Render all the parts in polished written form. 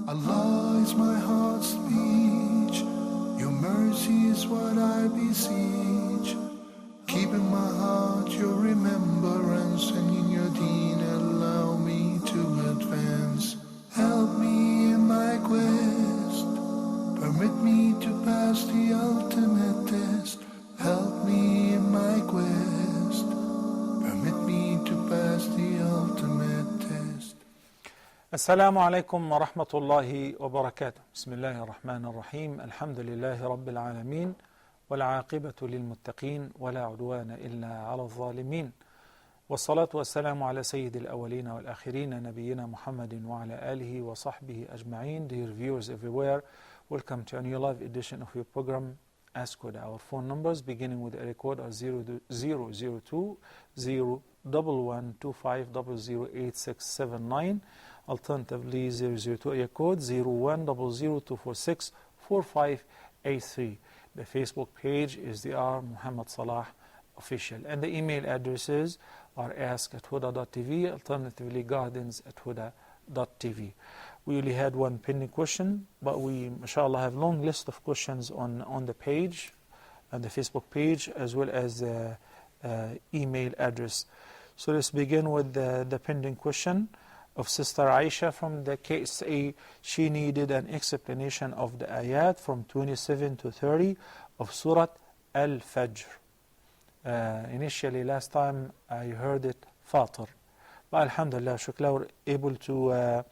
Allah is my heart's speech, your mercy is what I beseech. Keep in my heart your remembrance, and in your deen allow me to advance. Help me in my quest, permit me to pass the ultimate test. Help me in my quest, permit me to pass the ultimate test. Assalamu alaikum wa rahmatullahi wa barakatuh. Bismillahir Rahmanir Rahim. Alhamdulillahi Rabbil Alameen. والعاقبة للمتقين ولا عدوان إلا على الظالمين والصلاة والسلام على سيد الأولين والآخرين نبينا محمد وعلى آله وصحبه أجمعين. Dear viewers everywhere, welcome to a new live edition of your program Ask Huda. Our phone numbers beginning with area code are 002 01125008679, alternatively 002 area code 0100246458 The Facebook page is Dr. Muhammad Salah Official. And the email addresses are ask@huda.tv, alternatively gardens@huda.tv. We only had one pending question, but we, mashallah, have a long list of questions on the page, on the Facebook page, as well as the email address. So let's begin with the pending question of Sister Aisha from the KSA. She needed an explanation of the ayat from 27 to 30 of Surah Al-Fajr. Initially, last time I heard it Fatir. But Alhamdulillah, shukla, we're able to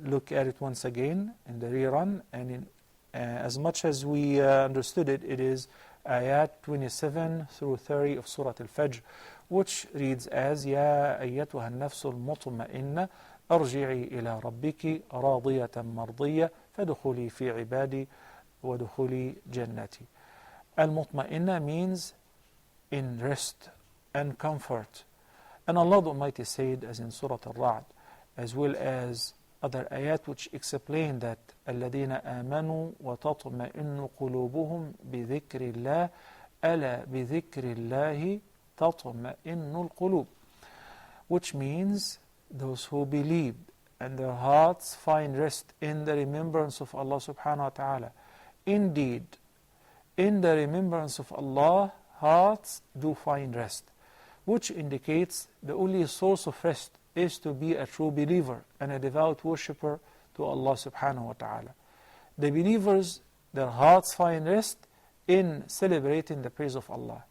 look at it once again in the rerun. And as much as we understood it, it is ayat 27 through 30 of Surah Al-Fajr, which reads as يا أيتها النفس المطمئنة ارجعي إلى ربك راضية مرضية فادخلي في عبادي وادخلي جنتي. Al-Mutma'inna means in rest and comfort. And Allah the Almighty said, as in Surah Al-Ra'd, as well as other ayat which explain that الذين آمنوا وتطمئن قلوبهم بذكر الله ألا بذكر الله تطمئن القلوب, which means those who believe and their hearts find rest in the remembrance of Allah subhanahu wa ta'ala. Indeed, in the remembrance of Allah, hearts do find rest, which indicates the only source of rest is to be a true believer and a devout worshipper to Allah subhanahu wa ta'ala. The believers, their hearts find rest in celebrating the praise of Allah,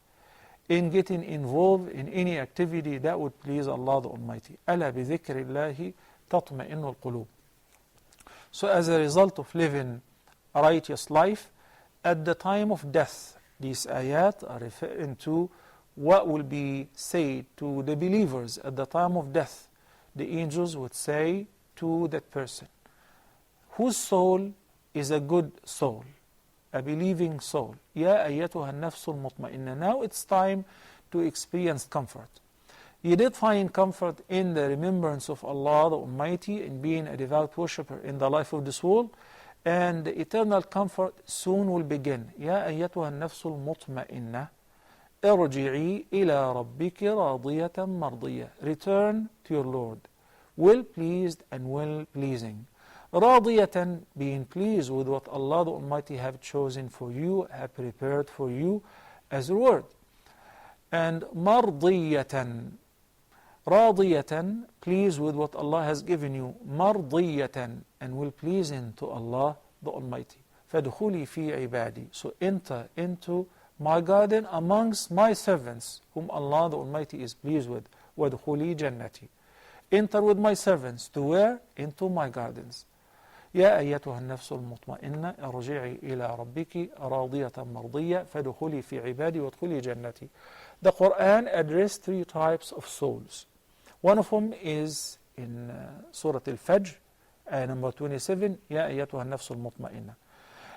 in getting involved in any activity that would please Allah the Almighty. أَلَا بِذِكْرِ اللَّهِ تَطْمَئِنُّ الْقُلُوبِ. So as a result of living a righteous life, at the time of death, these ayat are referring to what will be said to the believers at the time of death. The angels would say to that person, whose soul is a good soul, a believing soul. يا أيتها النفس المطمئنة. Now it's time to experience comfort. You did find comfort in the remembrance of Allah the Almighty, in being a devout worshipper in the life of this world, and the eternal comfort soon will begin. يا أيتها النفس المطمئنة ارجعي إلى ربك راضية مرضية. Return to your Lord, well pleased and well pleasing. راضية, being pleased with what Allah the Almighty have chosen for you, have prepared for you as a reward. And مرضية, راضية, pleased with what Allah has given you. مرضية, and well pleasing to Allah the Almighty. فادخلي في عبادي. So enter into my garden amongst my servants, whom Allah the Almighty is pleased with. وادخلي جنتي. Enter with my servants to where? Into my gardens. يا أيتها النفس المطمئنة ارجعي إلى ربك راضية مرضية فادخلي في عبادي وادخلي جنتي. The Quran addressed three types of souls. One of them is in Surah Al-Fajr, ayah number 27, يا أيتها النفس المطمئنة.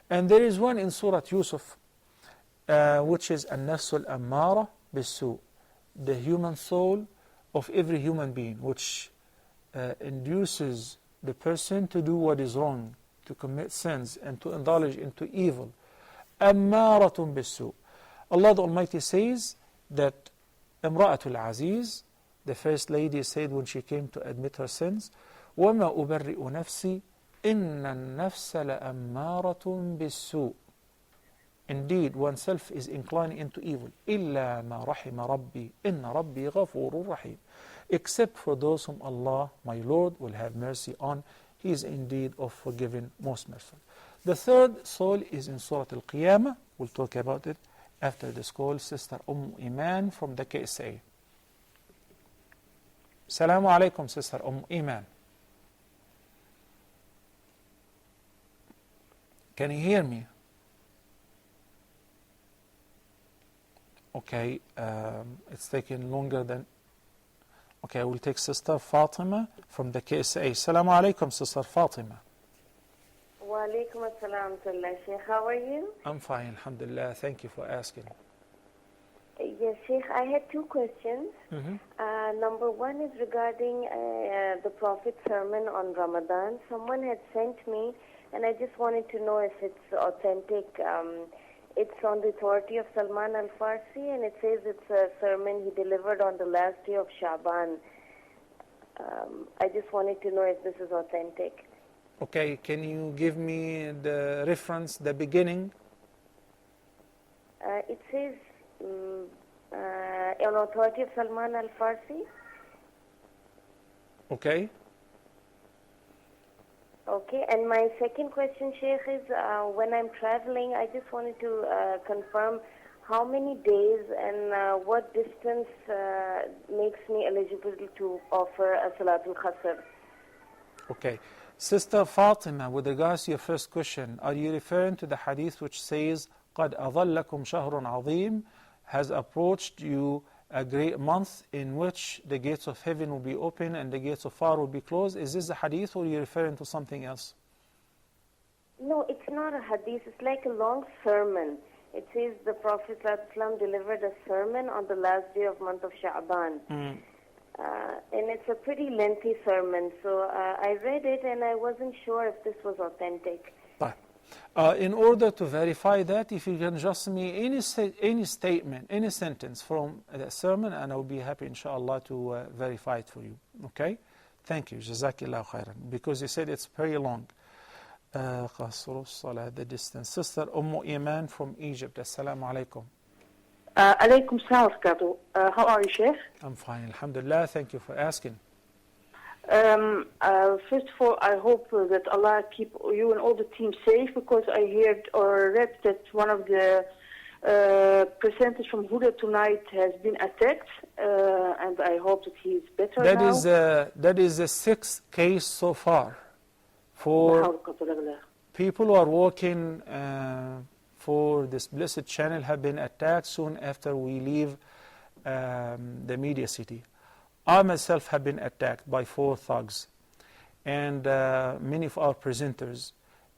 And there is one in Surah Yusuf, which is النفس الأمارة بالسوء, the human soul of every human being, which induces the person to do what is wrong, to commit sins, and to indulge into evil. أمارة بالسوء. Allah the Almighty says that Imra'atul Aziz, the first lady, said when she came to admit her sins, وَمَا أُبَرِّئُ نَفْسِي إِنَّ النَّفْسَ لَأَمَّارَةٌ بِالسُّوءِ. Indeed, oneself is inclining into evil. إِلَّا مَا رَحِمَ رَبِّي إِنَّ رَبِّي غَفُورٌ رَحِيمٌ. Except for those whom Allah, my Lord, will have mercy on. He is indeed of forgiving, most merciful. The third soul is in Surah Al-Qiyamah. We'll talk about it after this call. Sister Iman from the KSA. Assalamu alaikum, Sister Iman. Can you hear me? Okay, it's taking longer than... Okay, I will take Sister Fatima from the KSA. Assalamu alaikum, Sister Fatima. Wa alaikum assalam, Sheikh. How are you? I'm fine, alhamdulillah. Thank you for asking. Yes, Sheikh, I had two questions. Number one is regarding the Prophet's sermon on Ramadan. Someone had sent me, and I just wanted to know if it's authentic. It's on the authority of Salman al-Farsi, and it says it's a sermon he delivered on the last day of Shaban. I just wanted to know if this is authentic. Okay, can you give me the reference, the beginning? It says on authority of Salman al-Farsi. Okay. Okay, and my second question, Sheikh, is when I'm traveling, I just wanted to confirm how many days and what distance makes me eligible to offer a Salatul Khasr. Okay. Sister Fatima, with regards to your first question, are you referring to the hadith which says, قَدْ أَظَلَّكُمْ شَهْرٌ عَظِيمٌ, has approached you a great month in which the gates of heaven will be open and the gates of fire will be closed? Is this a hadith or are you referring to something else? No, it's not a hadith. It's like a long sermon. It says the Prophet ﷺ delivered a sermon on the last day of month of Sha'ban. And it's a pretty lengthy sermon. So I read it and I wasn't sure if this was authentic. In order to verify that, if you can just me any statement, any sentence from the sermon, and I will be happy, inshallah, to verify it for you. Okay? Thank you. Jazakillah khairan. Because you said it's very long. The distance. Sister Iman from Egypt. Assalamu alaikum. Alaikum salam wa barakatuh. How are you, Sheikh? I'm fine, alhamdulillah. Thank you for asking. First of all, I hope that Allah keep you and all the team safe, because I heard or read that one of the presenters from Huda tonight has been attacked, and I hope that he is better now. That is the sixth case so far for people who are working for this blessed channel have been attacked soon after we leave the media city. I myself have been attacked by 4 thugs, and many of our presenters,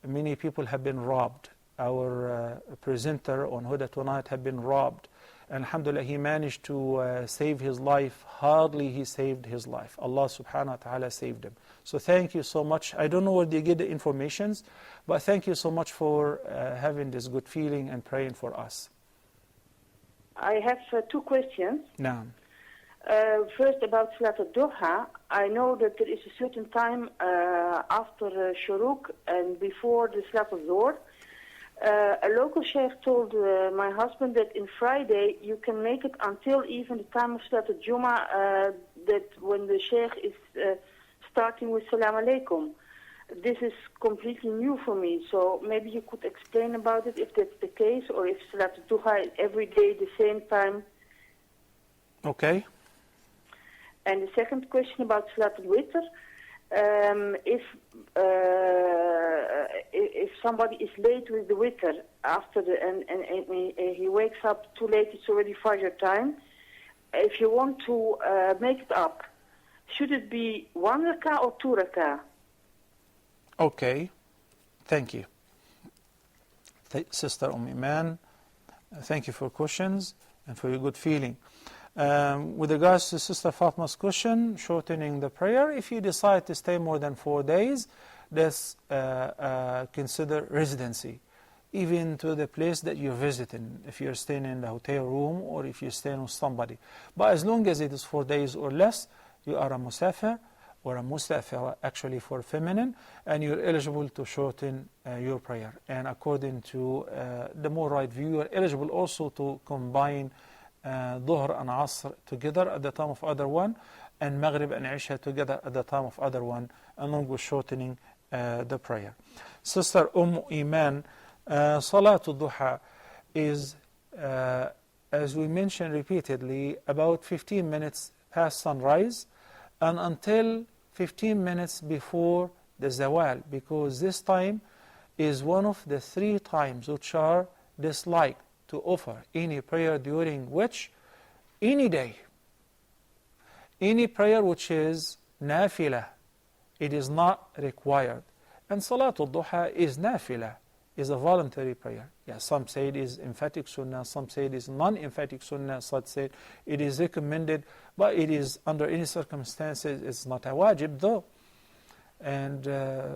many people have been robbed. Our presenter on Huda tonight have been robbed. And alhamdulillah, he managed to save his life. Hardly he saved his life. Allah subhanahu wa ta'ala saved him. So thank you so much. I don't know where they get the informations, but thank you so much for having this good feeling and praying for us. I have 2 questions. Now. First, about Salat al-Duha. I know that there is a certain time after Shuruk and before the Salat al-Zuhr. A local sheikh told my husband that in Friday you can make it until even the time of Salat al-Jum'ah, that when the sheikh is starting with Salam Alaikum. This is completely new for me, so maybe you could explain about it, if that's the case, or if Salat al-Duha is every day the same time. Okay. And the second question about Salat al-Witr, if somebody is late with the witr after and he wakes up too late, it's already Fajr time. If you want to make it up, should it be 1 rak'ah or 2 rak'ah? Okay, thank you. Sister Iman, thank you for questions and for your good feeling. With regards to Sister Fatma's question, shortening the prayer, if you decide to stay more than 4 days, let's consider residency, even to the place that you're visiting, if you're staying in the hotel room or if you're staying with somebody. But as long as it is 4 days or less, you are a musafir, or a musta'fira, actually for feminine, and you're eligible to shorten your prayer. And according to the more right view, you're eligible also to combine Dhuhr and Asr together at the time of other one, and Maghrib and Isha together at the time of other one, along with shortening the prayer. Sister Iman, Salatul Duha is, as we mentioned repeatedly, about 15 minutes past sunrise and until 15 minutes before the Zawal, because this time is one of the 3 times which are disliked to offer any prayer during which any day, any prayer which is nafilah, it is not required. And Salatul Duha is nafilah, is a voluntary prayer. Yeah, some say it is emphatic sunnah, some say it is non-emphatic sunnah, some say it is recommended, but it is under any circumstances, it's not a wajib though. And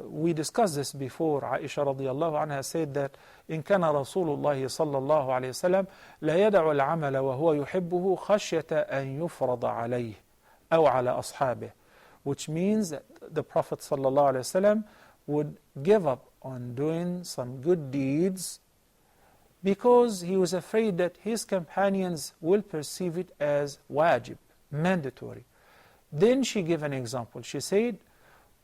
we discussed this before. Aisha radiallahu anha said that إن كان رسول الله صلى الله عليه وسلم لا يدع العمل وهو يحبه خشية أن يفرض عليه أو على أصحابه, which means that the Prophet صلى الله عليه وسلم would give up on doing some good deeds because he was afraid that his companions will perceive it as wajib, mandatory. Then she gave an example. She said,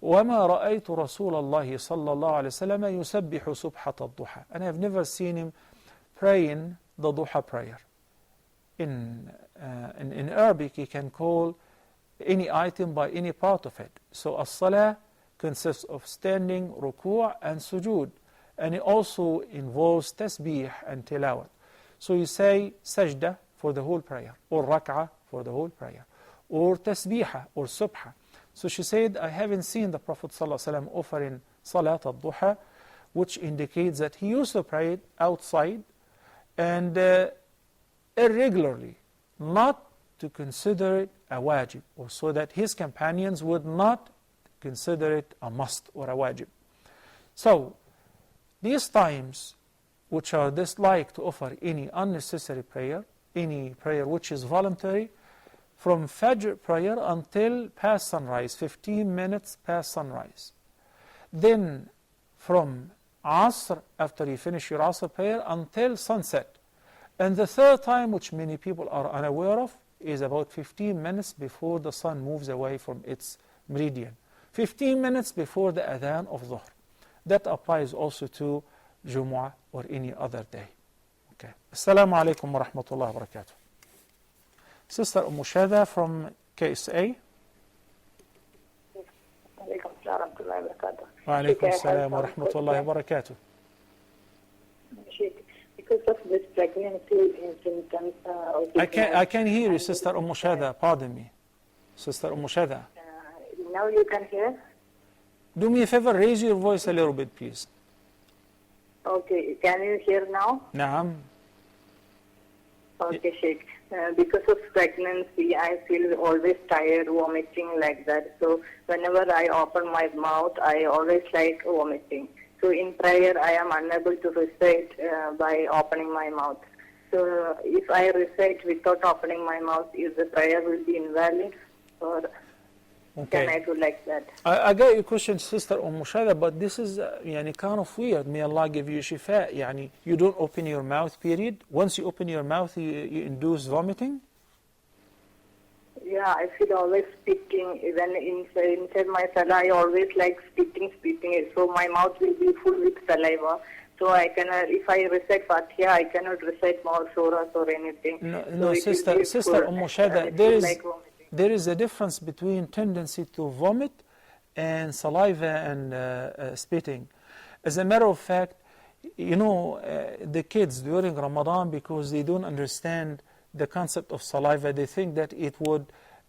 وَمَا رَأَيْتُ رَسُولَ اللَّهِ صَلَّى اللَّهُ عَلَيْهِ وسلم يُسَبِّحُ سُبْحَةَ الضُّحَى. And I have never seen him praying the duha prayer. In Arabic, you can call any item by any part of it. So as-salah consists of standing, ruku' and sujood. And it also involves tasbih and tilawat. So you say sajda for the whole prayer, or rak'ah for the whole prayer, or tasbihah or subha. So she said, I haven't seen the Prophet ﷺ offering Salat al-Duha, which indicates that he used to pray it outside and irregularly, not to consider it a wajib, or so that his companions would not consider it a must or a wajib. So, these times which are disliked to offer any unnecessary prayer, any prayer which is voluntary, from Fajr prayer until past sunrise, 15 minutes past sunrise. Then from Asr, after you finish your Asr prayer, until sunset. And the third time, which many people are unaware of, is about 15 minutes before the sun moves away from its meridian. 15 minutes before the adhan of Dhuhr. That applies also to Jumu'ah or any other day. Okay. Assalamu alaikum wa rahmatullahi wa barakatuh. Sister Shada from KSA. Wa alaikum assalam wa rahmatullahi wa barakatuh. Because of this pregnancy symptoms, I can hear you, Sister Shada. Pardon me. Sister Shada. Now you can hear? Do me a favor, raise your voice a little bit, please. Okay, can you hear now? Naam. Okay, Sheikh. Because of pregnancy, I feel always tired, vomiting like that. So whenever I open my mouth, I always like vomiting. So in prayer, I am unable to recite by opening my mouth. So if I recite without opening my mouth, is the prayer will be invalid, or can I do like that? I got your question, Sister Shada, but this is kind of weird. May Allah give you shifa. You don't open your mouth, period. Once you open your mouth, you induce vomiting? Yeah, I feel always spitting. Even inside my salah, I always like spitting. So my mouth will be full with saliva. So I cannot, if I recite Fatiha, I cannot recite more surahs or anything. No, Sister Shada, there is a difference between tendency to vomit and saliva and spitting. As a matter of fact, the kids during Ramadan, because they don't understand the concept of saliva, they think that it would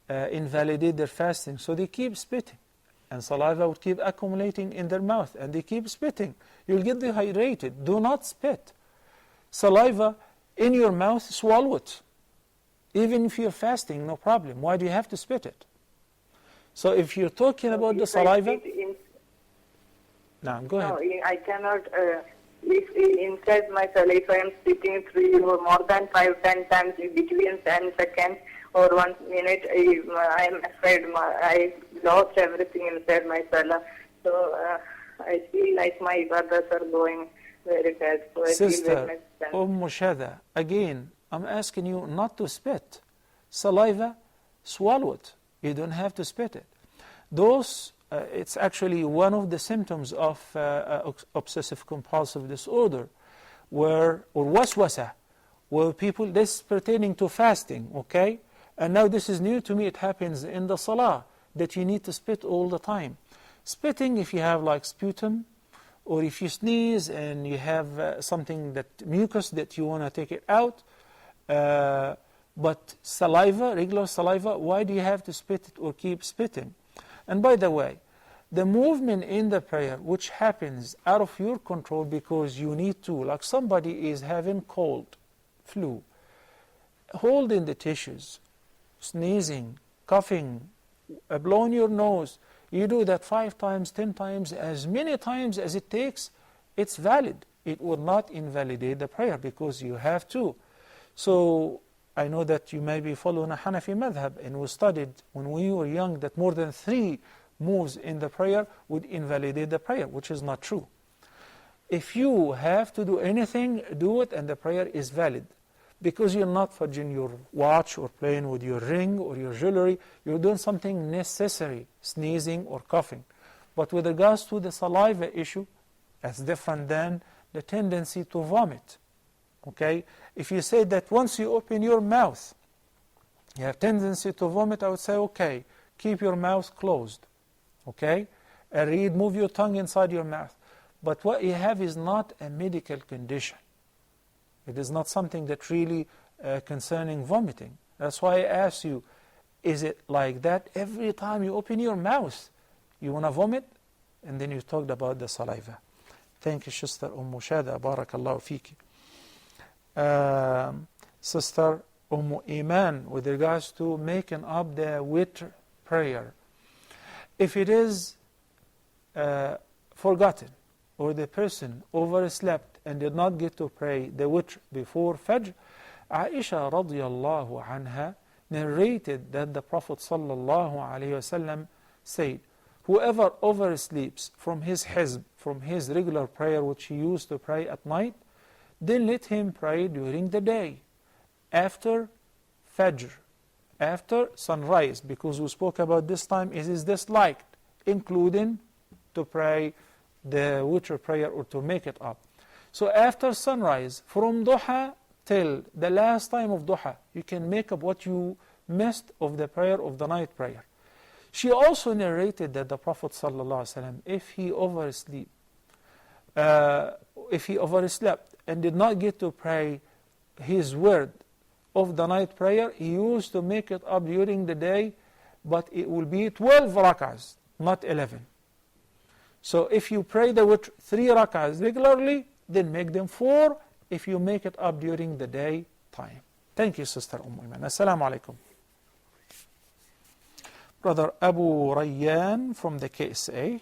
invalidate their fasting. So they keep spitting. And saliva would keep accumulating in their mouth. And they keep spitting. You'll get dehydrated. Do not spit. Saliva in your mouth, swallow it. Even if you're fasting, no problem. Why do you have to spit it? So if you're talking about the saliva... No, go ahead. No, I cannot... if inside my saliva I am spitting 3 or more than 5-10 times in between 10 seconds, or 1 minute I am afraid I lost everything inside my salah. So I feel like my ibadas are going very bad. So I feel very Sister much sad. Shada, again, I'm asking you not to spit. Saliva, swallow it. You don't have to spit it. Those, it's actually one of the symptoms of obsessive compulsive disorder, or waswasa, where people, this is pertaining to fasting, okay? And now this is new to me, it happens in the salah, that you need to spit all the time. Spitting, if you have like sputum, or if you sneeze and you have something that mucus that you want to take it out, but saliva, regular saliva, why do you have to spit it or keep spitting? And by the way, the movement in the prayer, which happens out of your control because you need to, like somebody is having cold, flu, holding the tissues, sneezing, coughing, blowing your nose, you do that 5 times, 10 times, as many times as it takes, it's valid. It will not invalidate the prayer because you have to. So I know that you may be following a Hanafi madhab, and we studied when we were young that more than 3 moves in the prayer would invalidate the prayer, which is not true. If you have to do anything, do it, and the prayer is valid. Because you're not fudging your watch or playing with your ring or your jewelry, you're doing something necessary, sneezing or coughing. But with regards to the saliva issue, that's different than the tendency to vomit. Okay? If you say that once you open your mouth, you have tendency to vomit, I would say, okay, keep your mouth closed. Okay? And move your tongue inside your mouth. But what you have is not a medical condition. It is not something that really concerning vomiting. That's why I asked you, is it like that every time you open your mouth, you want to vomit? And then you talked about the saliva. Thank you, Sister Shada. Barakallahu fiki. Sister Iman, with regards to making up the witr prayer. If it is forgotten, or the person overslept and did not get to pray the witr before Fajr, Aisha radiallahu anha narrated that the Prophet sallallahu alayhi wasallam said, whoever oversleeps from his hizb, from his regular prayer which he used to pray at night, then let him pray during the day, after Fajr, after sunrise, because we spoke about this time, it is disliked, including to pray the witr prayer or to make it up. So after sunrise, from duha till the last time of duha, you can make up what you missed of the prayer of the night prayer. She also narrated that the Prophet ﷺ, if he overslept and did not get to pray his word of the night prayer, he used to make it up during the day, but it will be 12 rak'ahs, not 11. So if you pray the witr 3 rak'ahs regularly, then make them 4 if you make it up during the day time. Thank you, Sister Iman. Assalamu alaikum. Brother Abu Rayyan from the KSA.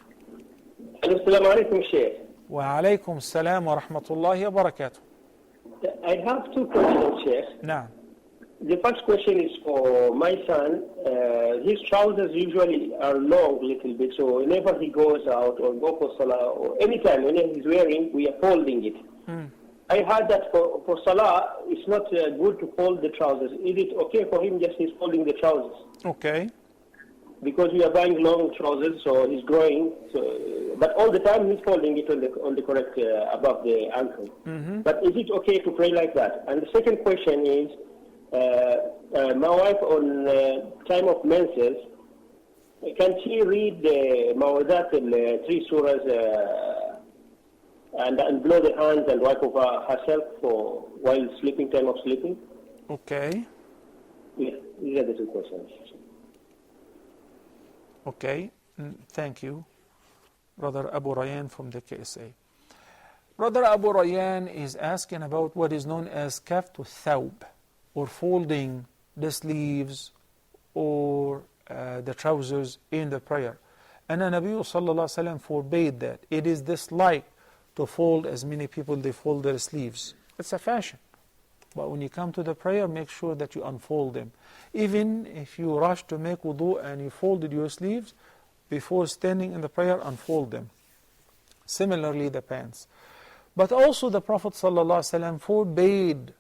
Assalamu alaikum, Sheikh. Wa alaikum salam wa rahmatullahi wa barakatuh. I have 2 questions, Sheikh. Naam. The first question is for my son. His trousers usually are long a little bit, so whenever he goes out or go for salah or anytime when he's wearing, we are folding it. I heard that for salah, it's not good to fold the trousers. Is it okay for him just he's folding the trousers? Okay. Because we are buying long trousers, so he's growing. So, but all the time he's folding it on the correct above the ankle. But is it okay to pray like that? And the second question is, my wife on time of menses, can she read the Mawadat in 3 surahs and blow the hands and wipe over herself for while sleeping, time of sleeping? Okay. Yeah, these are the 2 questions. Okay. Thank you, Brother Abu Rayyan from the KSA. Brother Abu Rayyan is asking about what is known as kaftu thawb, or folding the sleeves or the trousers in the prayer. And the Nabi sallallahu alaihi wasallam forbade that. It is disliked to fold as many people they fold their sleeves. It's a fashion. But when you come to the prayer, make sure that you unfold them. Even if you rush to make wudu and you folded your sleeves, before standing in the prayer, unfold them. Similarly, the pants. But also the Prophet ﷺ forbade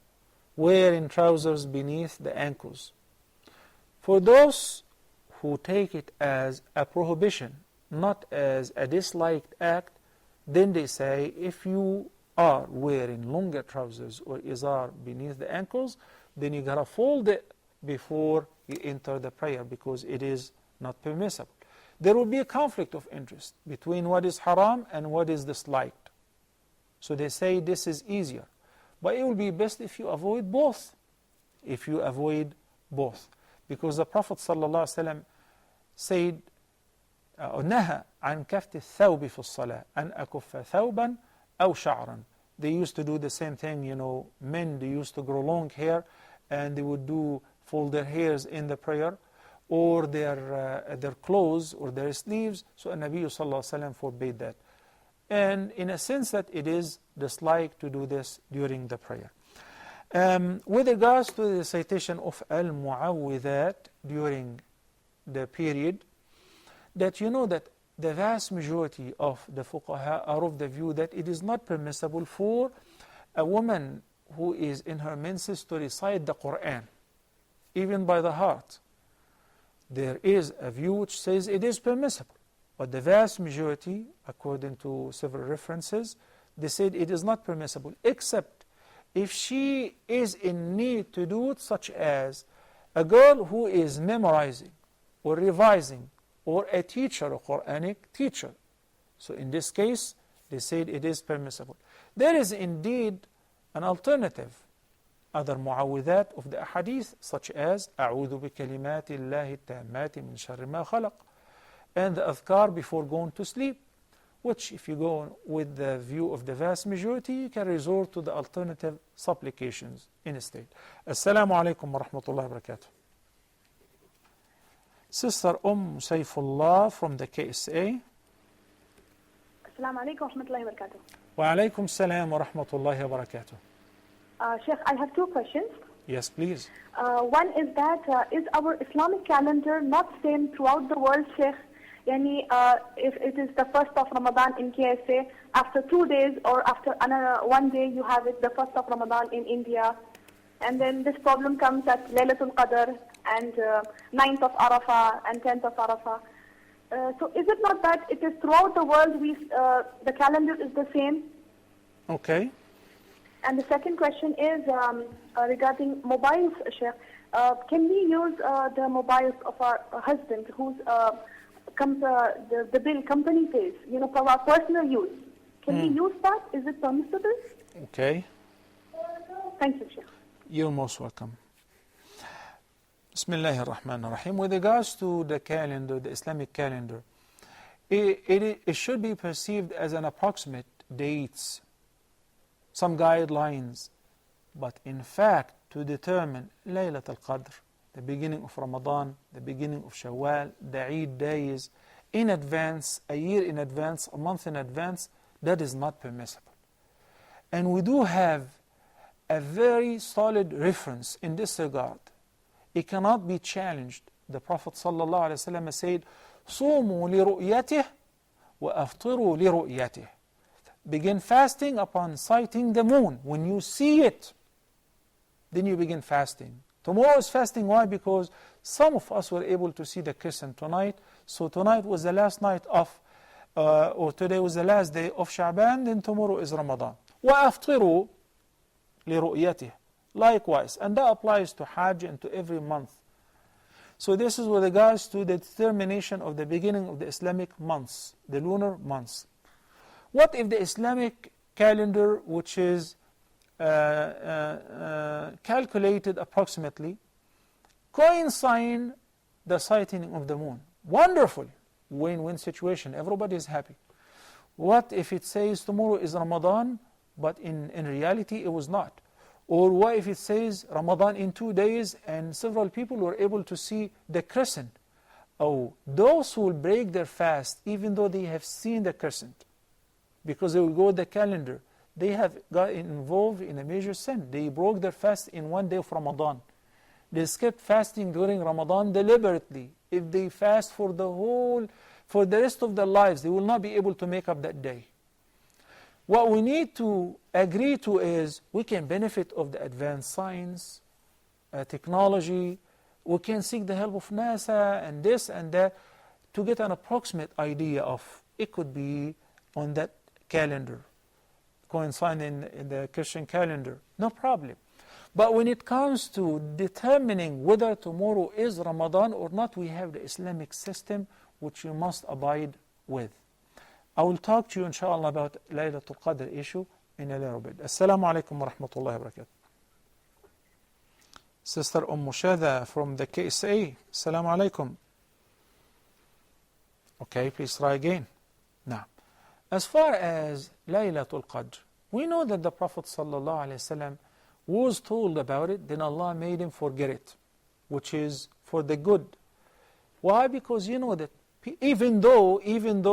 wearing trousers beneath the ankles. For those who take it as a prohibition, not as a disliked act, then they say, if you are wearing longer trousers or izar beneath the ankles, then you gotta fold it before you enter the prayer, because it is not permissible. There will be a conflict of interest between what is haram and what is disliked. So they say this is easier. But it will be best if you avoid both. If you avoid both. Because the Prophet ﷺ said, نهى عن كفت الثوب في الصلاة أن أكف ثوبا أو شعرا. They used to do the same thing, men, they used to grow long hair and they would fold their hairs in the prayer, or their clothes or their sleeves. So Nabi ﷺ forbade that. And in a sense that it is disliked to do this during the prayer. With regards to the recitation of al-mu'awwidhat during the period, that you know that the vast majority of the fuqaha are of the view that it is not permissible for a woman who is in her menses to recite the Quran, even by the heart. There is a view which says it is permissible, but the vast majority, according to several references, they said it is not permissible, except if she is in need to do it, such as a girl who is memorizing or revising, or a teacher, a Quranic teacher. So in this case, they said it is permissible. There is indeed an alternative, other mu'awwidhat of the hadith, such as أعوذ بكلمات الله التامات من شر ما خلق, and the adhkar before going to sleep, which if you go with the view of the vast majority, you can resort to the alternative supplications instead. Assalamu alaikum wa rahmatullahi wa barakatuh. Sister Saifullah from the KSA. Assalamu alaikum wa rahmatullahi wa barakatuh. Wa alaikum salam wa rahmatullahi wa barakatuh. Sheikh, I have two questions. Yes, please. One is that is our Islamic calendar not same throughout the world, Sheikh? Yani, if it is the first of Ramadan in KSA, after 2 days or after another 1 day you have it the first of Ramadan in India, and then this problem comes at Laylatul Qadr and 9th of Arafah and 10th of Arafah. So is it not that it is throughout the world the calendar is the same? Okay. And the second question is regarding mobiles, Sheikh. Can we use the mobiles of our husband whose the bill company pays, for our personal use? Can we use that? Is it permissible? Okay. Thank you, Sheikh. You're most welcome. Bismillahir Rahmanir Rahim. With regards to the calendar, the Islamic calendar, it should be perceived as an approximate dates, some guidelines, but in fact to determine Laylatul Qadr, the beginning of Ramadan, the beginning of Shawwal, the Eid days, in advance, a year in advance, a month in advance, that is not permissible. And we do have a very solid reference in this regard. It cannot be challenged. The Prophet ﷺ said, صُومُوا لِرُؤْيَتِهِ وَأَفْطِرُوا لِرُؤْيَتِهِ. Begin fasting upon sighting the moon. When you see it, then you begin fasting. Tomorrow is fasting. Why? Because some of us were able to see the crescent tonight. So tonight was the last night of, or today was the last day of Sha'ban, then tomorrow is Ramadan. وَأَفْطِرُوا لِرُؤْيَتِهِ. Likewise, and that applies to Hajj and to every month. So this is with regards to the determination of the beginning of the Islamic months, the lunar months. What if the Islamic calendar, which is calculated approximately, coincide the sighting of the moon? Wonderful, win-win situation, everybody is happy. What if it says tomorrow is Ramadan, but in reality it was not? Or what if it says Ramadan in 2 days and several people were able to see the crescent? Oh, those who will break their fast even though they have seen the crescent, because they will go with the calendar, they have got involved in a major sin. They broke their fast in one day of Ramadan. They skipped fasting during Ramadan deliberately. If they fast for the rest of their lives, they will not be able to make up that day. What we need to agree to is we can benefit of the advanced science, technology. We can seek the help of NASA and this and that to get an approximate idea of it could be on that calendar, coinciding in the Christian calendar. No problem. But when it comes to determining whether tomorrow is Ramadan or not, we have the Islamic system which you must abide with. I will talk to you inshallah about Laylatul Qadr issue in a little bit. Assalamu alaikum wa rahmatullahi wa barakatuh. Sister Shada from the KSA. Assalamu alaikum. Okay, please try again. Now, as far as Laylatul Qadr, we know that the Prophet sallallahu alaihi wasallam was told about it, then Allah made him forget it, which is for the good. Why? Because you know that even though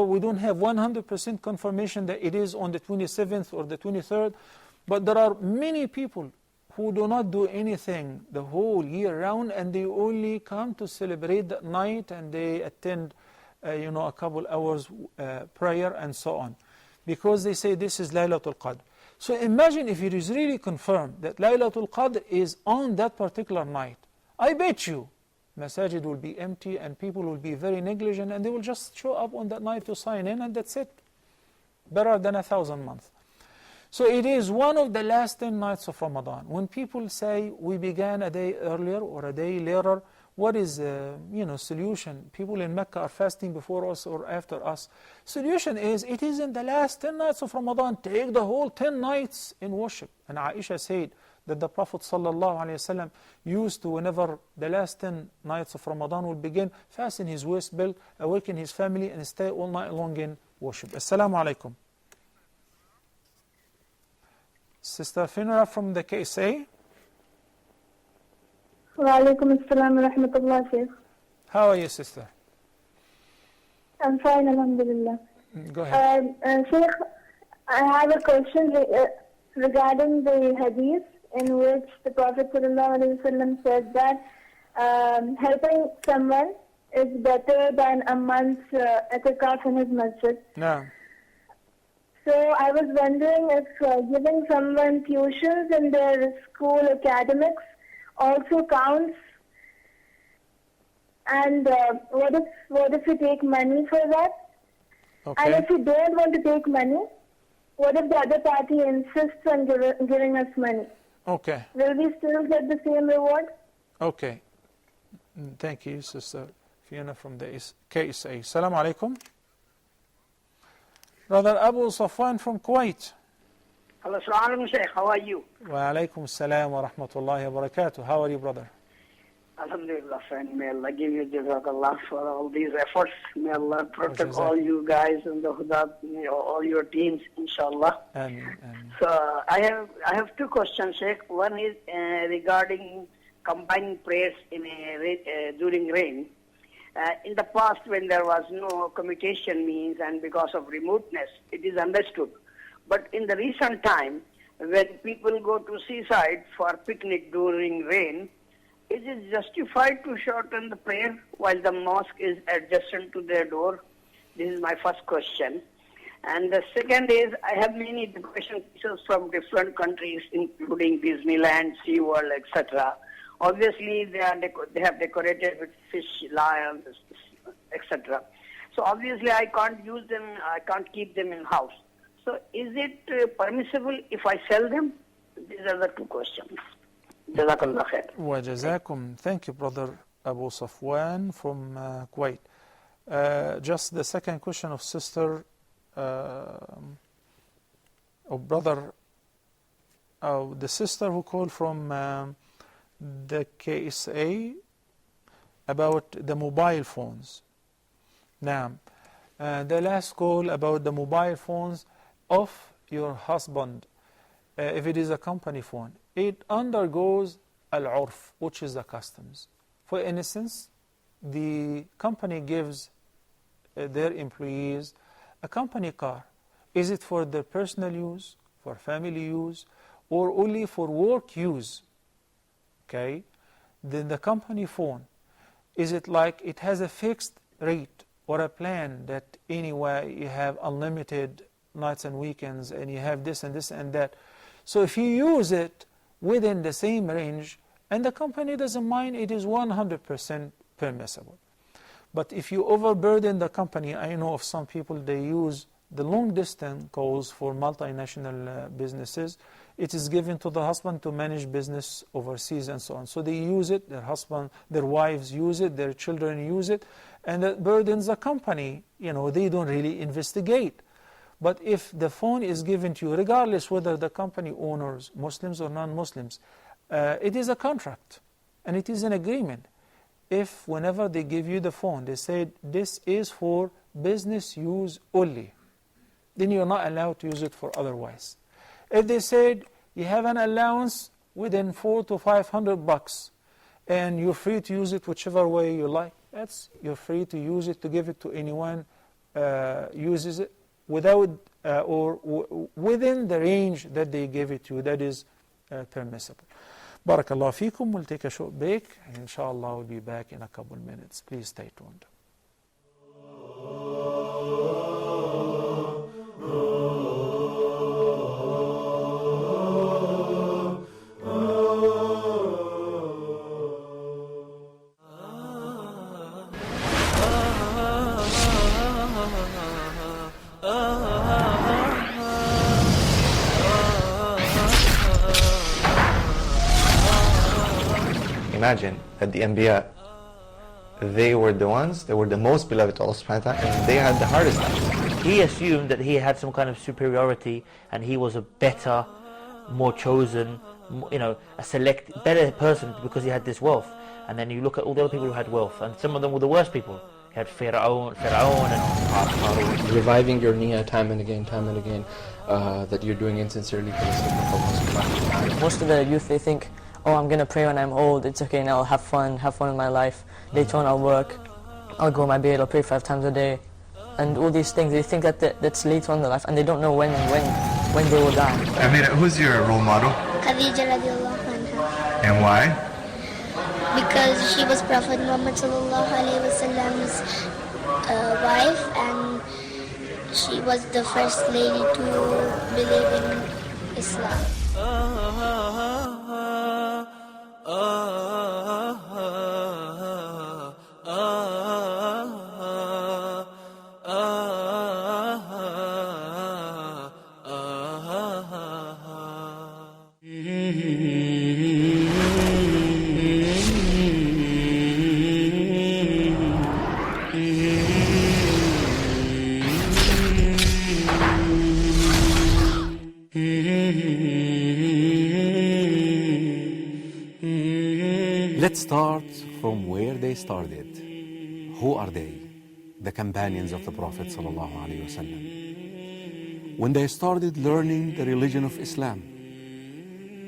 we don't have 100% confirmation that it is on the 27th or the 23rd, but there are many people who do not do anything the whole year round, and they only come to celebrate that night, and they attend a couple hours prayer and so on, because they say this is Laylatul Qadr. So imagine if it is really confirmed that Laylatul Qadr is on that particular night. I bet you masajid will be empty and people will be very negligent, and they will just show up on that night to sign in, and that's it. Better than 1,000 months. So it is one of the last 10 nights of Ramadan. When people say we began a day earlier or a day later, what is solution? People in Mecca are fasting before us or after us. Solution is, it is in the last 10 nights of Ramadan. Take the whole 10 nights in worship. And Aisha said that the Prophet ﷺ used to, whenever the last 10 nights of Ramadan would begin, fasten his waist belt, awaken his family, and stay all night long in worship. Assalamu alaikum. Sister Finra from the KSA. Wa alaikum assalam wa rahmatullah, Shaykh. How are you, sister? I'm fine, alhamdulillah. Go ahead. Shaykh, I have a question regarding the hadith in which the Prophet ﷺ said that helping someone is better than a month's itikaf in his masjid. No. So I was wondering if giving someone tuitions in their school academics also counts, and what if we take money for that? Okay. And if we don't want to take money, what if the other party insists on giving us money? Okay. Will we still get the same reward? Okay. Thank you, Sister Fiona from the KSA. Assalamu alaikum. Brother Abu Safwan from Kuwait. Hello, Assalamu Shaykh. How are you? Wa alaikum salam wa rahmatullahi wa barakatuh. How are you, brother? Alhamdulillah, friend. May Allah give you jazakallah for all these efforts. May Allah protect all you guys and the Huda, all your teams, inshallah. Ameen. So I have two questions, Sheikh. One is regarding combining prayers during rain. In the past, when there was no communication means and because of remoteness, it is understood. But in the recent time, when people go to seaside for picnic during rain, is it justified to shorten the prayer while the mosque is adjacent to their door? This is my first question. And the second is, I have many decoration pieces from different countries, including Disneyland, SeaWorld, etc. Obviously, they have decorated with fish, lions, etc. So obviously, I can't use them. I can't keep them in house. So is it permissible if I sell them? These are the two questions. Jazakallah khair. Wa jazakum. Thank you, brother Abu Safwan from Kuwait. Just the second question of sister, brother, the sister who called from the KSA about the mobile phones. Now, the last call about the mobile phones of your husband, if it is a company phone, it undergoes al-urf, which is the customs. For instance, the company gives their employees a company car. Is it for their personal use, for family use, or only for work use, okay, then the company phone, is it like it has a fixed rate or a plan that anyway you have unlimited nights and weekends and you have this and this and that? So if you use it within the same range and the company doesn't mind, it is 100% permissible. But if you overburden the company, I know of some people, they use the long distance calls for multinational businesses. It is given to the husband to manage business overseas and so on. So they use it, their husband, their wives use it, their children use it, and it burdens the company. You know, they don't really investigate. But if the phone is given to you, regardless whether the company owners, Muslims or non-Muslims, it is a contract and it is an agreement. If whenever they give you the phone, they say this is for business use only, then you're not allowed to use it for otherwise. If they said you have an allowance within $400 to $500 and you're free to use it whichever way you like, you're free to use it, to give it to anyone uses it without within the range that they gave it to you, that is permissible. Barakallah feekum. We'll take a short break and inshallah we'll be back in a couple minutes. Please stay tuned. Imagine that the Anbiya, they were the most beloved to Allah subhanahu wa ta'ala, and they had the hardest time. He assumed that he had some kind of superiority and he was a better, more chosen, a better person because he had this wealth. And then you look at all the other people who had wealth, and some of them were the worst people. You had Fir'aun and Qarun. Reviving your niyyah time and again, that you're doing insincerely for the sake of Allah subhanahu wa ta'ala. Most of the youth, they think, oh, I'm going to pray when I'm old, it's okay, now I'll have fun in my life. Later on I'll work, I'll go on my bed, I'll pray 5 times a day. And all these things, they think that's later on in their life, and they don't know when they will die. Amira, who's your role model? Khadija radiallahu anha. And why? Because she was Prophet Muhammad sallallahu alaihi wasallam's wife, and she was the first lady to believe in Islam. Let's start from where they started. Who are they? The companions of the Prophet ﷺ. When they started learning the religion of Islam,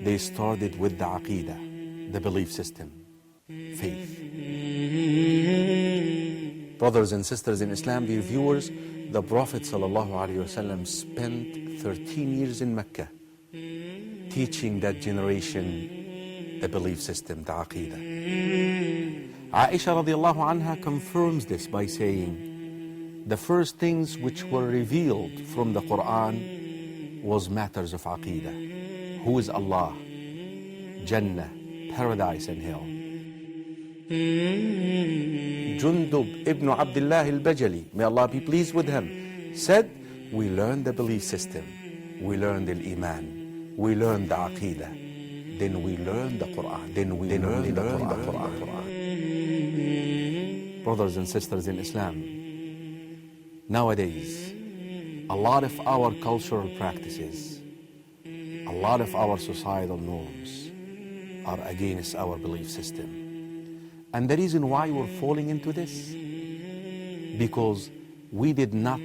they started with the Aqidah, the belief system, faith. Brothers and sisters in Islam, dear viewers, the Prophet ﷺ spent 13 years in Mecca teaching that generation the belief system, the Aqidah. Aisha radiallahu anha confirms this by saying, the first things which were revealed from the Quran was matters of Aqidah. Who is Allah? Jannah, paradise and hell. Jundub ibn Abdullah al-Bajali, may Allah be pleased with him, said, we learned the belief system, we learned the Iman, we learned the Aqidah, then we learn the Quran. Brothers and sisters in Islam, nowadays, a lot of our cultural practices, a lot of our societal norms are against our belief system. And the reason why we're falling into this, because we did not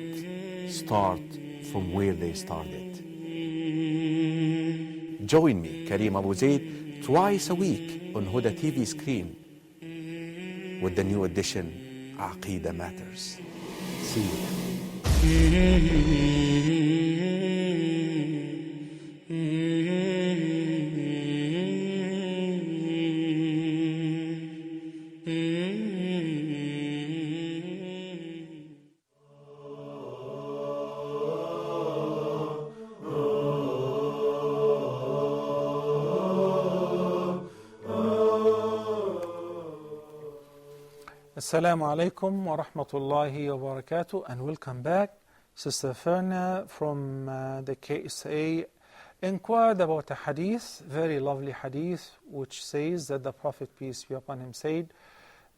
start from where they started. Join me, Kareem Abu Zaid, twice a week on Huda TV screen with the new edition, Aqidah Matters. See you. Assalamu alaikum wa rahmatullahi wa barakatuh, and welcome back. Sister Ferna from the KSA inquired about a hadith, very lovely hadith, which says that the Prophet, peace be upon him, said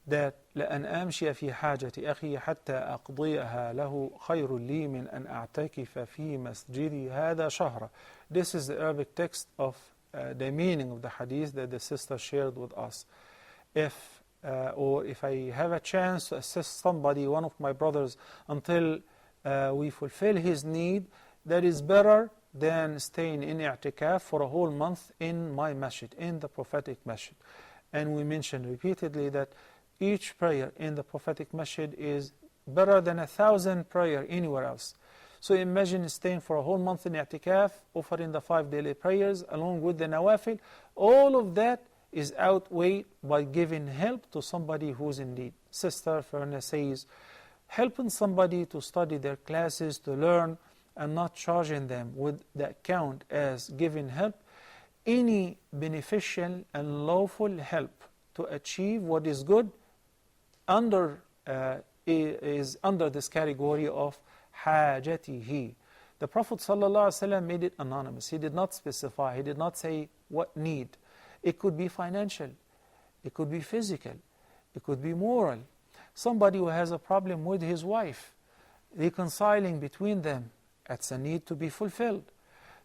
that لأن أمشي في حاجة أخي حتى أقضيها له خير لي من أن أعتكف في مسجدي هذا شهرا. This is the Arabic text of the meaning of the hadith that the sister shared with us. If I have a chance to assist somebody, one of my brothers, until we fulfill his need, that is better than staying in i'tikaf for a whole month in my masjid, in the prophetic masjid. And we mentioned repeatedly that each prayer in the prophetic masjid is better than 1,000 prayer anywhere else. So imagine staying for a whole month in i'tikaf, offering the 5 daily prayers along with the nawafil. All of that is outweighed by giving help to somebody who's in need. Sister Ferna says, helping somebody to study their classes, to learn, and not charging them with that count as giving help. Any beneficial and lawful help to achieve what is good is under this category of hajatihi. The Prophet ﷺ made it anonymous. He did not specify. He did not say what need. It could be financial. It could be physical. It could be moral. Somebody who has a problem with his wife, reconciling between them, that's a need to be fulfilled.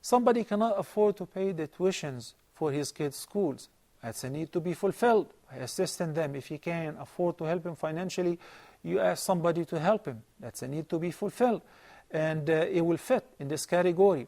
Somebody cannot afford to pay the tuitions for his kids' schools. That's a need to be fulfilled. Assisting them. If you can afford to help him financially, you ask somebody to help him. That's a need to be fulfilled. And it will fit in this category.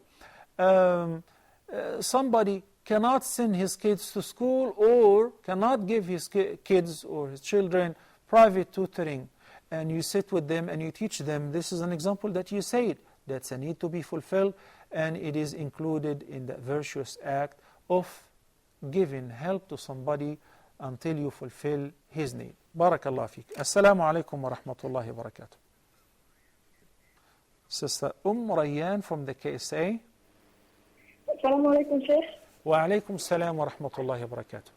Somebody cannot send his kids to school or cannot give his kids or his children private tutoring, and you sit with them and you teach them. This is an example that you said. That's a need to be fulfilled, and it is included in the virtuous act of giving help to somebody until you fulfill his need. Barakallah fiqh. Assalamu alaikum wa rahmatullahi wa barakatuh. Sister Rayyan from the KSA. Assalamu alaikum, Sheikh. Wa alaikum salam wa rahmatullahi wa barakatuh.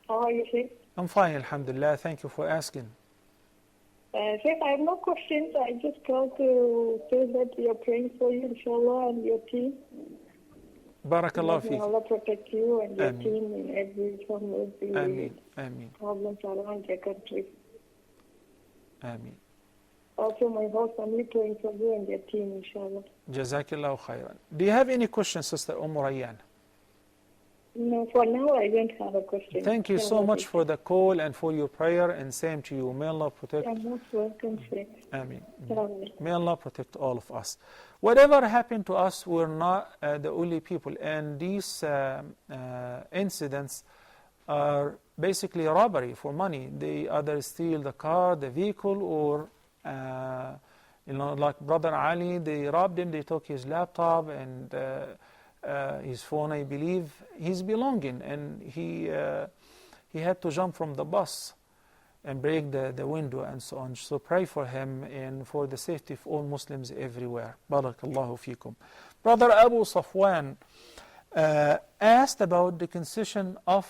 How are you, Sheikh? I'm fine, alhamdulillah. Thank you for asking. Sheikh, I have no questions. I just called to say that we are praying for you, inshallah, and your team. Barakallah fiqh. May Allah protect you and your team in every form of the problems around your country. Ameen. Also, my whole family praying for you and your team, inshallah. Jazakillahu khairan. Do you have any questions, Sister Rayyan? No, for now I don't have a question. Thank you so much for the call and for your prayer, and same to you. May Allah protect. You're most welcome, Sheikh. Ameen. May Allah protect all of us. Whatever happened to us, we're not the only people, and these incidents are basically robbery for money. They either steal the car, the vehicle, or like Brother Ali, they robbed him, they took his laptop and his phone, I believe, his belonging, and he had to jump from the bus and break the window and so on. So pray for him and for the safety of all Muslims everywhere. Barakallahu fikum. Brother Abu Safwan asked about the concession of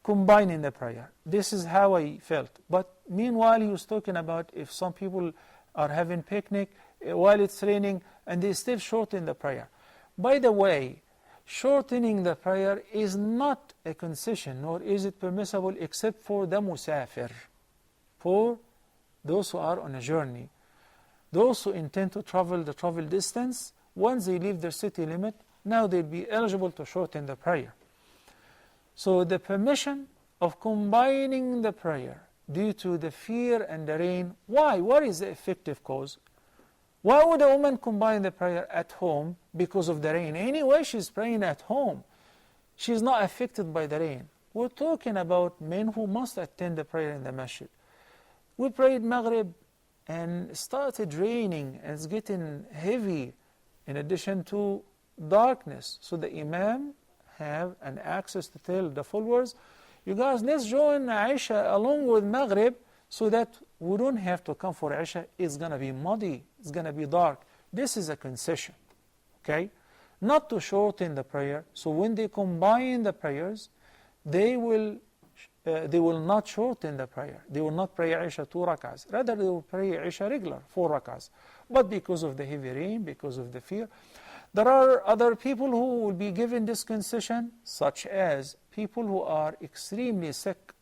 combining the prayer. This is how I felt. But meanwhile, he was talking about if some people are having picnic while it's raining and they still shorten the prayer. By the way, shortening the prayer is not a concession, nor is it permissible except for the musafir, for those who are on a journey. Those who intend to travel the travel distance, once they leave their city limit, now they'll be eligible to shorten the prayer. So the permission of combining the prayer due to the fear and the rain, why? What is the effective cause? Why would a woman combine the prayer at home because of the rain? Anyway, she's praying at home. She's not affected by the rain. We're talking about men who must attend the prayer in the masjid. We prayed Maghrib and started raining and it's getting heavy in addition to darkness. So the Imam have an access to tell the followers, you guys, let's join Aisha along with Maghrib so that we don't have to come for Isha. It's going to be muddy. It's going to be dark. This is a concession, okay? Not to shorten the prayer. So when they combine the prayers, they will they will not shorten the prayer. They will not pray Isha 2 rak'ahs. Rather, they will pray Isha regular, 4 rak'ahs. But because of the heavy rain, because of the fear, there are other people who will be given this concession, such as people who are extremely sick,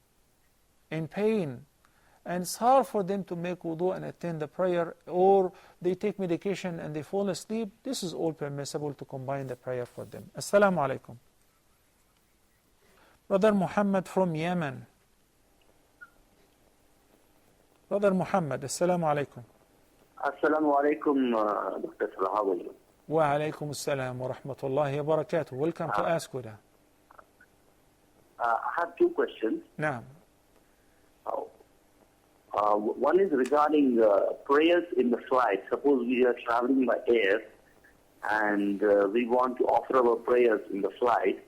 in pain, and it's hard for them to make wudu and attend the prayer, or they take medication and they fall asleep. This is all permissible to combine the prayer for them. Assalamu alaikum. Brother Muhammad from Yemen. Brother Muhammad, Assalamu alaikum. Assalamu alaikum, Dr. Salah. How are you? Wa alaikum assalam wa rahmatullahi wa barakatuh. Welcome to Ask Huda. I have two questions. Naam. One is regarding prayers in the flight. Suppose we are traveling by air and we want to offer our prayers in the flight.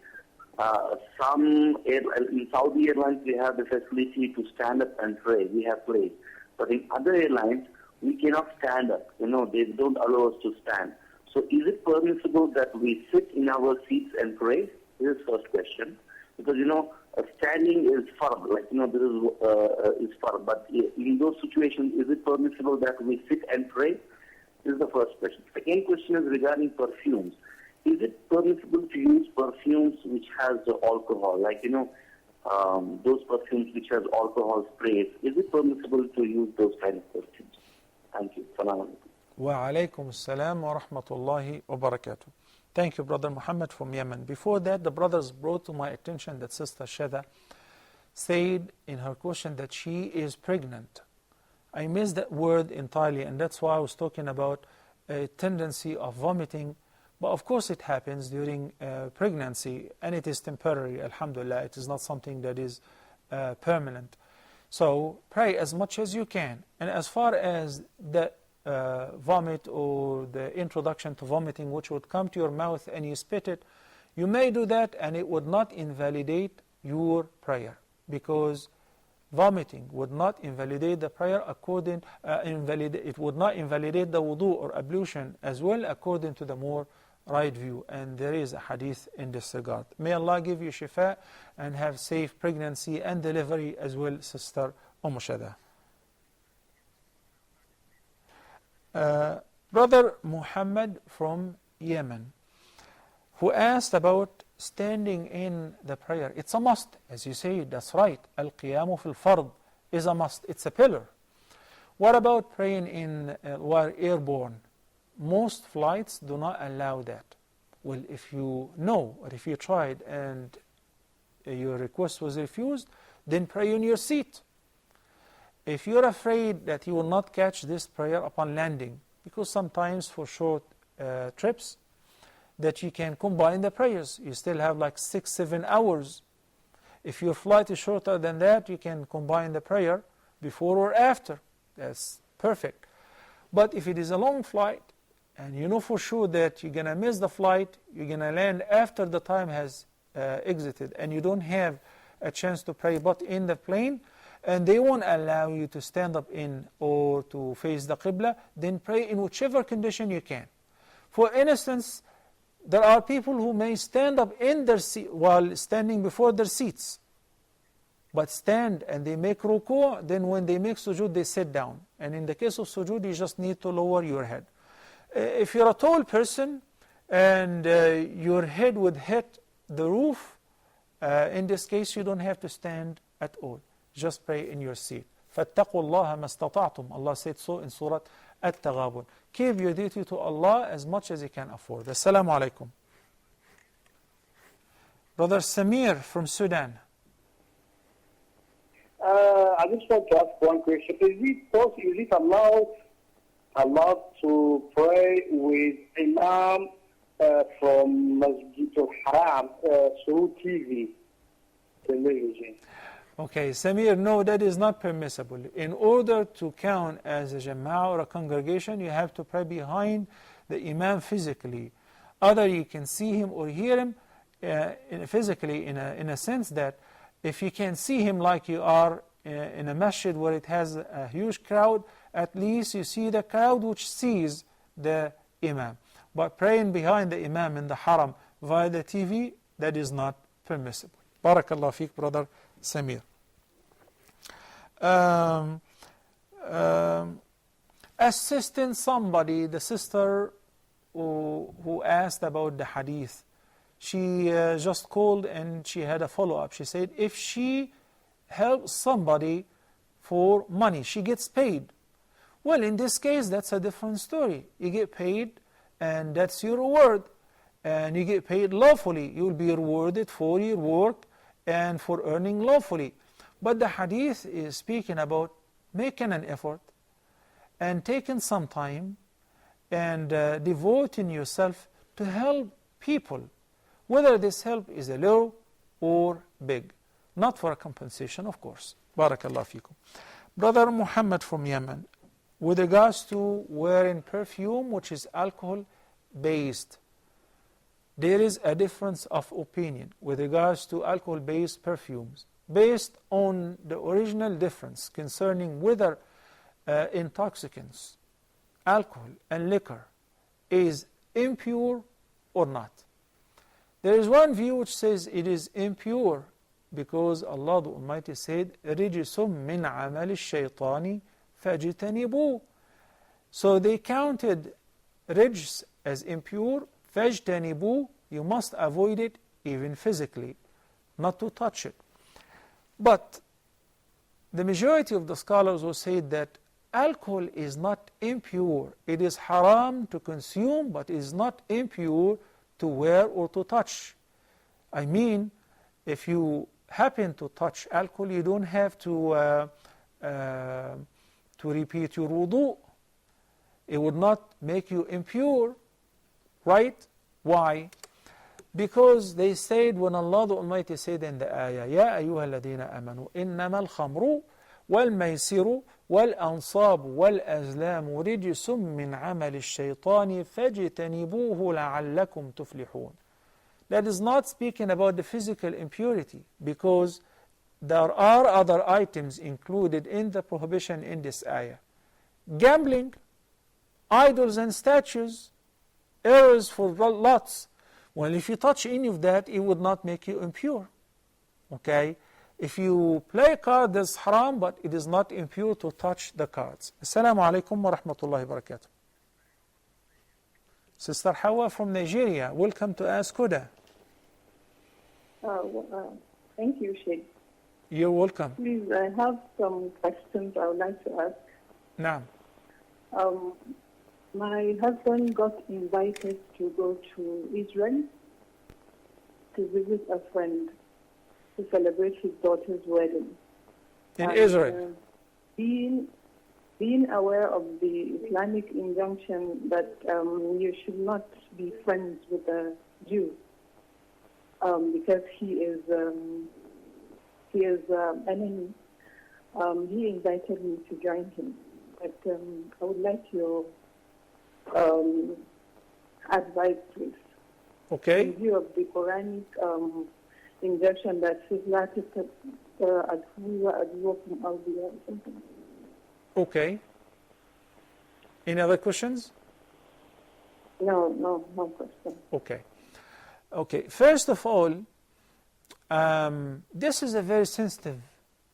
In Saudi Airlines, we have the facility to stand up and pray. We have prayed. But in other airlines, we cannot stand up. They don't allow us to stand. So is it permissible that we sit in our seats and pray? This is the first question. Because, standing is fard. Is fard. But in those situations, is it permissible that we sit and pray? This is the first question. Second question is regarding perfumes. Is it permissible to use perfumes which has alcohol? Those perfumes which has alcohol sprays. Is it permissible to use those kind of perfumes? Thank you. Salaam alaikum. Wa alaikum assalam wa rahmatullahi wa barakatuh. Thank you, Brother Muhammad from Yemen. Before that, the brothers brought to my attention that Sister Shada said in her question that she is pregnant. I missed that word entirely, and that's why I was talking about a tendency of vomiting. But of course it happens during pregnancy, and it is temporary, alhamdulillah. It is not something that is permanent. So pray as much as you can. And as far as the vomit or the introduction to vomiting which would come to your mouth and you spit it, you may do that and it would not invalidate your prayer, because vomiting would not invalidate the prayer it would not invalidate the wudu or ablution as well, according to the more right view. And there is a hadith in this regard. May Allah give you shifa and have safe pregnancy and delivery as well, Sister Shada. Brother Muhammad from Yemen, who asked about standing in the prayer. It's a must, as you say, that's right. Al-Qiyamu fil Fard is a must, it's a pillar. What about praying while airborne? Most flights do not allow that. Well, if you know, or if you tried and your request was refused, then pray in your seat. If you're afraid that you will not catch this prayer upon landing, because sometimes for short trips, that you can combine the prayers. You still have like 6-7 hours. If your flight is shorter than that, you can combine the prayer before or after. That's perfect. But if it is a long flight, and you know for sure that you're going to miss the flight, you're going to land after the time has exited, and you don't have a chance to pray but in the plane, and they won't allow you to stand up in or to face the Qibla, then pray in whichever condition you can. For instance, there are people who may stand up in their seat while standing before their seats, but stand and they make ruku', then when they make sujood, they sit down. And in the case of sujood, you just need to lower your head. If you're a tall person and your head would hit the roof, in this case, you don't have to stand at all. Just pray in your seat. فَاتَّقُوا اللَّهَ مَا اسْتَطَعْتُمْ. Allah said so in Surah At-Taghabun. Keep your duty to Allah as much as you can afford. Assalamu alaikum. Brother Samir from Sudan. I just want to ask one question. Is it allowed to pray with Imam from Masjid al-Haram through television? Okay, Samir, no, that is not permissible. In order to count as a jama'ah or a congregation, you have to pray behind the imam physically. Either you can see him or hear him physically in a sense that if you can see him like you are in a masjid where it has a huge crowd, at least you see the crowd which sees the imam. But praying behind the imam in the haram via the TV, that is not permissible. Barakallah feek, Brother Samir. um, assisting somebody, the sister who asked about the hadith, she just called and she had a follow-up. She said if she helps somebody for money, she gets paid. Well, in this case, that's a different story. You get paid and that's your reward. And you get paid lawfully. You'll be rewarded for your work and for earning lawfully. But the hadith is speaking about making an effort and taking some time and devoting yourself to help people, whether this help is a little or big, not for a compensation, of course. Barakallah fikum. Brother Muhammad from Yemen, with regards to wearing perfume which is alcohol based, there is a difference of opinion with regards to alcohol based perfumes based on the original difference concerning whether intoxicants, alcohol and liquor is impure or not. There is one view which says it is impure because Allah the Almighty said رِجِسٌ مِّنْ عَمَلِ الشَّيْطَانِ فَاجْتَنِبُوهُ. So they counted rijs as impure. فَاجْتَنِبُوهُ, you must avoid it even physically, not to touch it. But the majority of the scholars will say that alcohol is not impure. It is haram to consume, but it is not impure to wear or to touch. I mean, if you happen to touch alcohol, you don't have to repeat your wudu. It would not make you impure, right? Why? Because they said, when Allah the Almighty said in the ayah, يَا أَيُّهَا الَّذِينَ آمَنُوا إِنَّمَا الْخَمْرُ وَالْمَيْسِرُ وَالْأَنصَابُ وَالْأَزْلَامُ رِجْسٌ مِّنْ عَمَلِ الشَّيْطَانِ فَاجْتَنِبُوهُ لَعَلَّكُمْ تُفْلِحُونَ. That is not speaking about the physical impurity, because there are other items included in the prohibition in this ayah. Gambling, idols and statues, errors for lots. Well, if you touch any of that, it would not make you impure. Okay? If you play a card, that's haram, but it is not impure to touch the cards. Assalamu alaikum wa rahmatullahi wa barakatuh. Sister Hawa from Nigeria, welcome to Ask Huda. Thank you, Sheikh. You're welcome. Please, I have some questions I would like to ask. Naam. My husband got invited to go to Israel to visit a friend to celebrate his daughter's wedding. In Israel? Being aware of the Islamic injunction that you should not be friends with a Jew because he is enemy, he invited me to join him. But I would like your advice, please. Okay. In view of the Quranic injunction that says لا تتبع أدواكم أولياء or something. Okay. Any other questions? No question. Okay. First of all, this is a very sensitive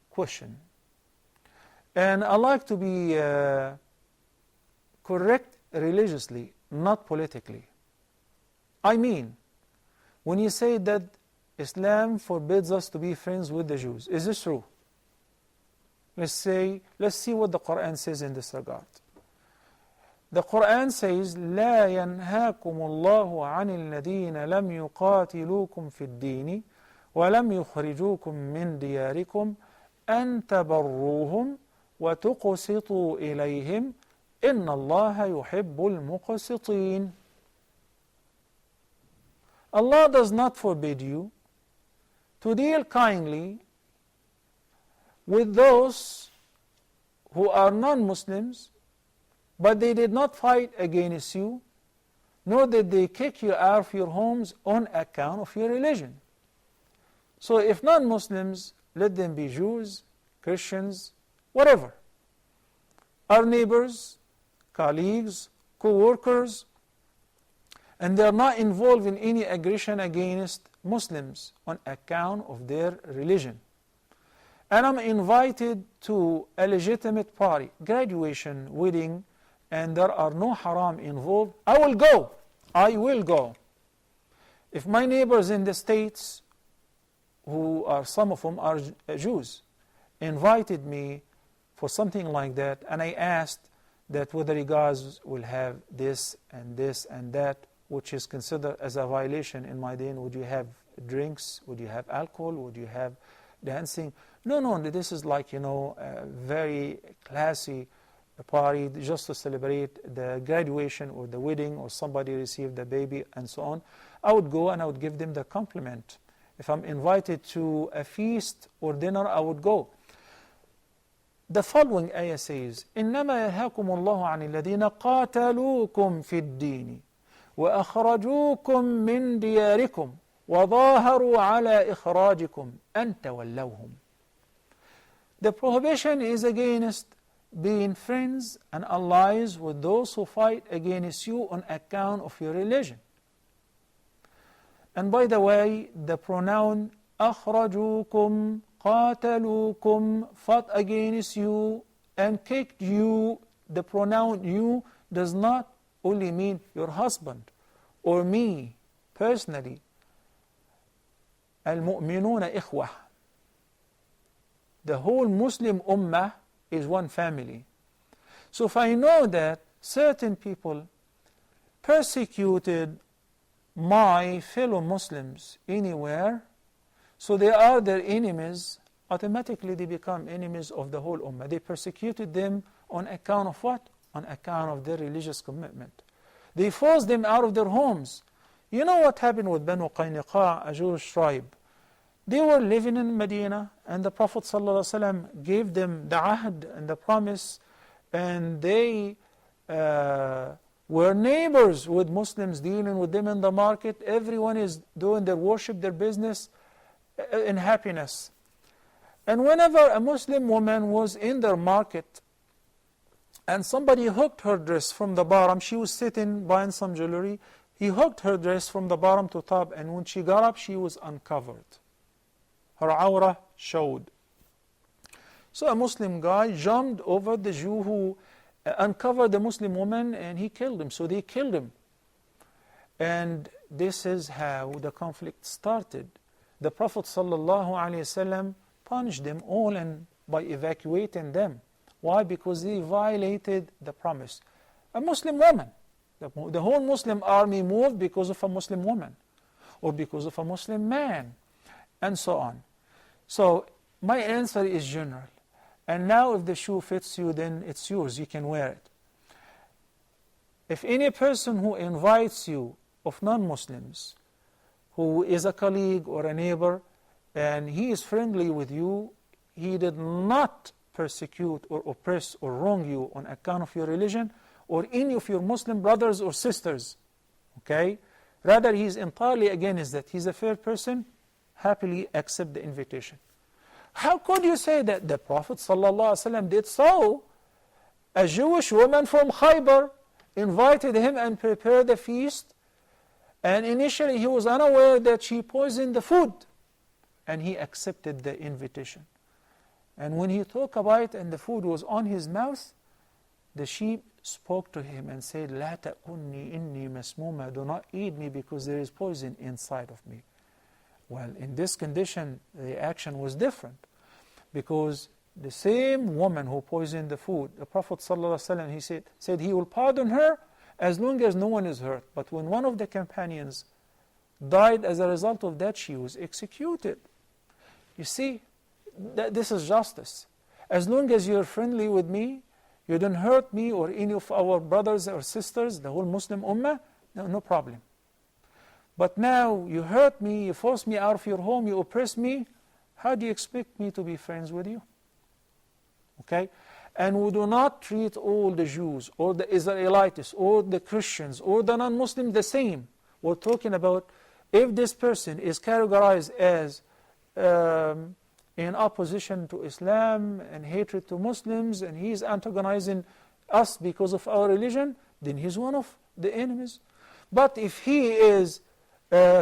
question. And I like to be correct religiously, not politically. I mean, when you say that Islam forbids us to be friends with the Jews, is this true? Let's see what the Quran says in this regard. The Quran says, لا ينهاكم الله عن الذين لم يقاتلوكم في الدين ولم يخرجوكم من دياركم أن تبروهم وتقسطوا إليهم إن الله يحب المقسطين. Allah does not forbid you to deal kindly with those who are non-Muslims, but they did not fight against you, nor did they kick you out of your homes on account of your religion. So if non-Muslims, let them be Jews, Christians, whatever, our neighbors, colleagues, co-workers, and they are not involved in any aggression against Muslims on account of their religion. and I'm invited to a legitimate party, graduation, wedding, and there are no haram involved, I will go. I will go. If my neighbors in the States, who are, some of them are Jews, invited me for something like that, and I asked that whether you guys will have this and that, which is considered as a violation in my deen, would you have drinks, would you have alcohol, would you have dancing? No, this is like, a very classy party just to celebrate the graduation or the wedding or somebody received a baby and so on. I would go and I would give them the compliment. If I'm invited to a feast or dinner, I would go. The following ayah says, إِنَّمَا يَنْهَاكُمُ اللَّهُ عَنِ الَّذِينَ قَاتَلُوكُمْ فِي الدِّينِ وَأَخْرَجُوكُمْ مِنْ دِيَارِكُمْ وَظَاهَرُوا عَلَى إِخْرَاجِكُمْ أَنْ تَوَلَّوْهُمْ. The prohibition is against being friends and allies with those who fight against you on account of your religion. And by the way, the pronoun أخرجوكم, قاتلوكم, fought against you and kicked you, the pronoun you does not only mean your husband or me personally. المؤمنون إخوة. The whole Muslim ummah is one family. So if I know that certain people persecuted my fellow Muslims anywhere, so they are their enemies, automatically they become enemies of the whole ummah. They persecuted them on account of what? On account of their religious commitment. They forced them out of their homes. You know what happened with Banu Qaynuqa, a Jewish tribe? They were living in Medina, and the Prophet ﷺ gave them the ahd and the promise, and they were neighbors with Muslims, dealing with them in the market. Everyone is doing their worship, their business in happiness. And whenever a Muslim woman was in their market and somebody hooked her dress from the bottom, she was sitting buying some jewelry, he hooked her dress from the bottom to top, and when she got up, she was uncovered. Her awrah showed. So a Muslim guy jumped over the Jew who uncovered the Muslim woman, and he killed him. So they killed him. And this is how the conflict started. The Prophet ﷺ punished them all and by evacuating them. Why? Because they violated the promise. A Muslim woman. The whole Muslim army moved because of a Muslim woman, or because of a Muslim man, and so on. So my answer is general. And now if the shoe fits you, then it's yours. You can wear it. If any person who invites you of non-Muslims, who is a colleague or a neighbor, and he is friendly with you, he did not persecute or oppress or wrong you on account of your religion or any of your Muslim brothers or sisters. Okay? Rather, he is entirely against that. He's a fair person. Happily accept the invitation. How could you say that? The Prophet ﷺ did so. A Jewish woman from Khaybar invited him and prepared the feast, and initially he was unaware that she poisoned the food, and he accepted the invitation. And when he took a bite and the food was on his mouth, the sheep spoke to him and said, "La ta'kunni inni masmuma," do not eat me because there is poison inside of me. Well, in this condition, the action was different, because the same woman who poisoned the food, the Prophet ﷺ, he said he will pardon her as long as no one is hurt. But when one of the companions died as a result of that, she was executed. You see, this is justice. As long as you're friendly with me, you don't hurt me or any of our brothers or sisters, the whole Muslim ummah, no problem. But now you hurt me, you force me out of your home, you oppress me, how do you expect me to be friends with you? Okay? And we do not treat all the Jews or the Israelites or the Christians or the non-Muslims the same. We're talking about if this person is categorized as in opposition to Islam and hatred to Muslims, and he is antagonizing us because of our religion, then he's one of the enemies. But if he is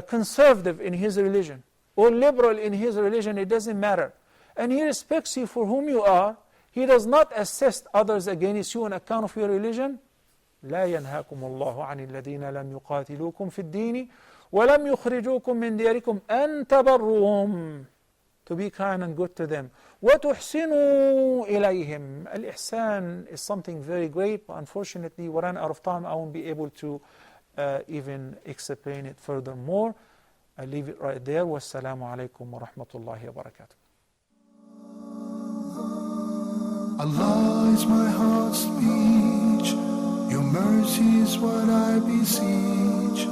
conservative in his religion or liberal in his religion, it doesn't matter. and He respects you for whom you are, He does not assist others against you on account of your religion. لا ينهاكم الله عن الذين لم يقاتلوكم في الدين ولم يخرجوكم من دياركم أن تبروهم, to be kind and good to them, وتحسنوا إليهم. Al-Ihsan is something very great, but unfortunately we ran out of time. I won't be able to even explain it furthermore. I leave it right there. Wassalamu alaikum wa rahmatullahi wa barakatuh. Allah is my heart's speech, your mercy is what I beseech.